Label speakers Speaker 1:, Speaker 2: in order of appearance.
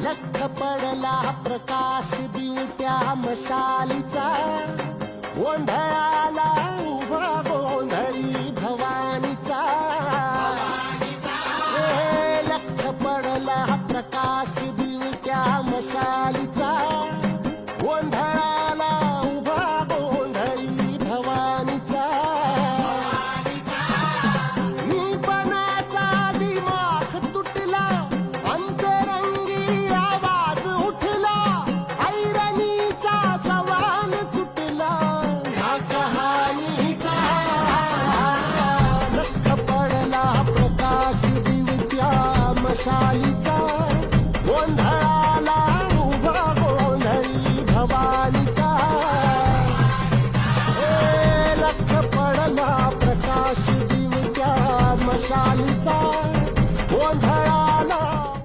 Speaker 1: लख पडला प्रकाश दिवट्या मशालीचा, गोंधळाला उभा गोंधळी भवानीचा. लख पडला प्रकाश दिवट्या मशालीचा, गोंधळाला उभा गोंधळी भवानीचा. मीपणाचा दिमाग तुटला, अंतरंगी आवाज उठला, ऐरणीचा सवाल सुटला ह्या कहाणीचा. लख पडला प्रकाश दिवट्या मशालीचा, गोंधळाला उभा गोंधळी भवानीचा.